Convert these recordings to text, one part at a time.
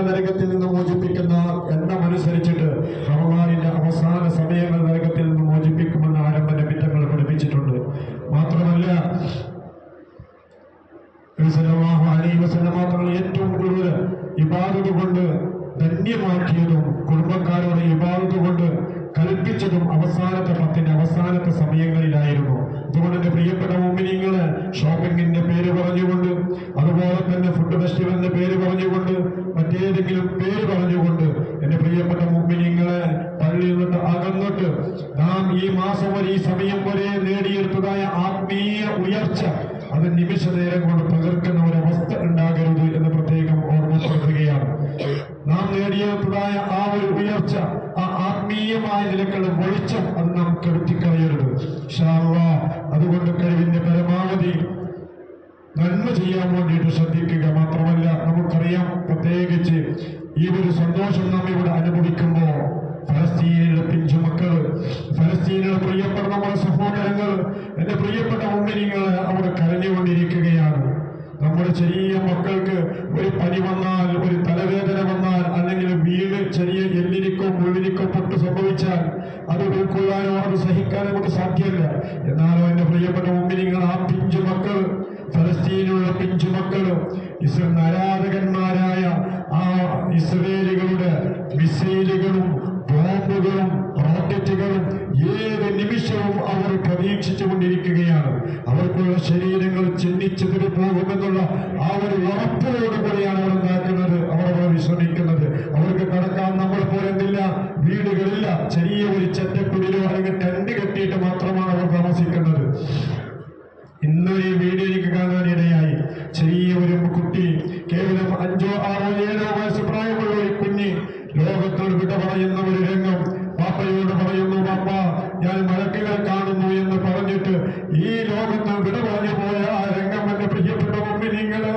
നരകത്തിൽ നിന്ന് മോചിപ്പിക്കുന്ന എണ്ണമനുസരിച്ചിട്ട് റമളാനിന്റെ അവസാന സമയങ്ങൾ നരകത്തിൽ നിന്ന് മോചിപ്പിക്കുമെന്ന് ആരംഭ നബിത്തങ്ങൾ പഠിപ്പിച്ചിട്ടുണ്ട്. മാത്രമല്ല ഏറ്റവും കൂടുതൽ ഇബാദത്ത് കൊണ്ട് ധന്യമാക്കിയതും കുടുംബക്കാരോട് ഇബാദത്ത് കൊണ്ട് കൽപ്പിച്ചതും അവസാനത്തെ 10 അവസാനത്തെ സമയങ്ങളിലായിരുന്നു. അതുകൊണ്ട് എന്റെ പ്രിയപ്പെട്ട മുഅ്മിനീങ്ങള് ഷോപ്പിംഗിന്റെ പേര് പറഞ്ഞുകൊണ്ട്, അതുപോലെ തന്നെ ഫുഡ് ഫെസ്റ്റിവലിന്റെ പേര് പറഞ്ഞുകൊണ്ട്, മറ്റേതെങ്കിലും പേര് പറഞ്ഞുകൊണ്ട് എന്റെ പ്രിയപ്പെട്ട മുഅ്മിനീങ്ങളെ പള്ളിയിൽ നിന്ന് അകന്നിട്ട് നാം ഈ മാസം വരെ ഈ സമയം വരെ നേടിയെടുത്തതായ ആത്മീയ ഉയർച്ച അത് നിമിഷ നേരം കൊണ്ട് തകർക്കുന്ന ഒരവസ്ഥ ഉണ്ടാകരുത് എന്ന് പ്രത്യേകം ഓർമ്മപ്പെടുത്തുകയാണ്. നാം നേടിയെടുത്തതായ ആ ഒരു ഉയർച്ച, ആ ആത്മീയമായ നിലക്കുള്ള വെളിച്ചം അത് നാം കെടുത്തിക്കളയരുത് ഇൻഷാ അല്ലാഹ്. അതുകൊണ്ട് കഴിവിന്റെ പരമാവധി നന്മ ചെയ്യാൻ വേണ്ടിയിട്ട് ശ്രദ്ധിക്കുക. മാത്രമല്ല നമുക്കറിയാം, പ്രത്യേകിച്ച് ഈ ഒരു സന്തോഷം നാം ഇവിടെ അനുഭവിക്കുമ്പോൾ ഫലസ്തീനിലെ പിഞ്ചുമക്കള്, ഫലസ്തീനിലെ പ്രിയപ്പെട്ട നമ്മുടെ സഹോദരങ്ങൾ, എന്റെ പ്രിയപ്പെട്ട മുഅ്മിനീങ്ങള് അവിടെ കരഞ്ഞുകൊണ്ടിരിക്കുകയാണ്. നമ്മുടെ ചെറിയ മക്കൾക്ക് ഒരു പനി വന്നാൽ, ഒരു തലവേദന വന്നാൽ, അല്ലെങ്കിൽ വീട് ചെറിയ എല്ലിനിക്കോ മുള്ളിനിക്കോ പൊട്ട് സംഭവിച്ചാൽ അത് ഉൾക്കൊള്ളാനോ അത് സഹിക്കാനോ നമുക്ക് സാധ്യമല്ല. എന്നാലോ എന്റെ പ്രിയപ്പെട്ട മുഅ്മിനീങ്ങൾ, ആ പിഞ്ചുമക്കൾ, ഫലസ്തീനിലുള്ള പിഞ്ചുമക്കള്, ആരാധകന്മാരായ ആ ഇസ്രയേലികളുടെ മിസൈലുകളും ബോംബുകളും റോക്കറ്റുകളും ഏത് നിമിഷവും അവർ പ്രതീക്ഷിച്ചു കൊണ്ടിരിക്കുകയാണ്. അവർക്കുള്ള ശരീരങ്ങൾ ചിഹ്നിച്ചതിന് പോകുമെന്നുള്ള ആ ഒരു ഉറപ്പോടുകൂടിയാണ് അവർ ഉണ്ടാക്കുന്നത്, അവർ വിശ്രമിക്കുന്നത്. അവർക്ക് കടക്കാൻ നമ്മളെ പോലെ എന്തില്ല, വീടുകളില്ല. ചെറിയ ഒരു ചെറ്റക്കുടിലോ അല്ലെങ്കിൽ ടെന്റ് കെട്ടിയിട്ട് മാത്രമാണ് അവർ താമസിക്കുന്നത്. ഇന്ന് ഈ വീഡിയോ എനിക്ക് കാണാനിടയായി. ചെറിയ ഒരു കുട്ടി, കേവലം 5, 6, 7 വയസ്സ് പ്രായമുള്ള ഒരു കുഞ്ഞ് ലോകത്തോട് വിട പറയുന്ന ഒരു രംഗം. പാപ്പയോട് പറയുന്നു, പാപ്പ ഞാൻ മലക്കുകളെ കാണുന്നു എന്ന് പറഞ്ഞിട്ട് ഈ ലോകത്ത് വിട പറഞ്ഞു പോയ ആ രംഗം എന്റെ പ്രിയപ്പെട്ട മുഅ്മിനീങ്ങള്,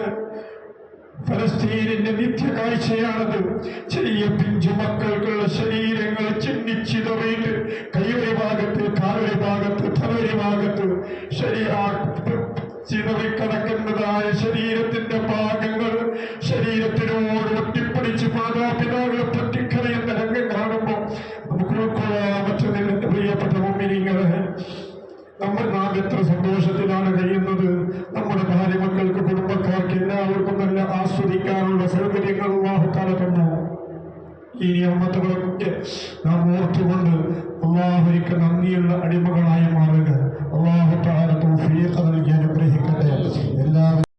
ഫലസ്തീനിന്റെ നിത്യ കാഴ്ചയാണത്. ചെറിയ പിഞ്ചു മക്കൾക്കുള്ള ശരീരങ്ങൾ ചിന്നിച്ചിതറിയിട്ട് കൈയൊരു ഭാഗത്ത്, കാലൊരു ഭാഗത്ത്, തലൊരു ഭാഗത്ത് ചിതറിക്കിടക്കുന്നതായ ശരീരത്തിന്റെ ഭാഗങ്ങൾ ശരീരത്തിനോട് ഒട്ടിപ്പിടിച്ച് മാതാപിതാക്കളെ പറ്റിക്കറിയുന്ന രംഗം കാണുമ്പോൾ നമുക്ക് ഉൾക്കൊള്ളാൻ പറ്റുന്നില്ല. എന്റെ പ്രിയപ്പെട്ട മുഅ്മിനീങ്ങളെ, നാം എത്ര സന്തോഷത്തിലാണ് കഴിയുന്നത്. നമ്മുടെ ഭാര്യ മക്കൾക്ക്, കുടുംബക്കാർക്ക് എല്ലാവർക്കും നല്ല ആസ്വദിക്കാനുള്ള സൗകര്യങ്ങൾ അല്ലാഹു തആല തന്നു. ഈ നിഅമത്തുകളൊക്കെ നാം ഓർത്തുകൊണ്ട് അല്ലാഹുവിലേക്ക് നന്ദിയുള്ള അടിമകളായി മാറുക. അല്ലാഹു തആല തൗഫീഖ് നൽകി അനുഗ്രഹിക്കട്ടെ. എല്ലാവരും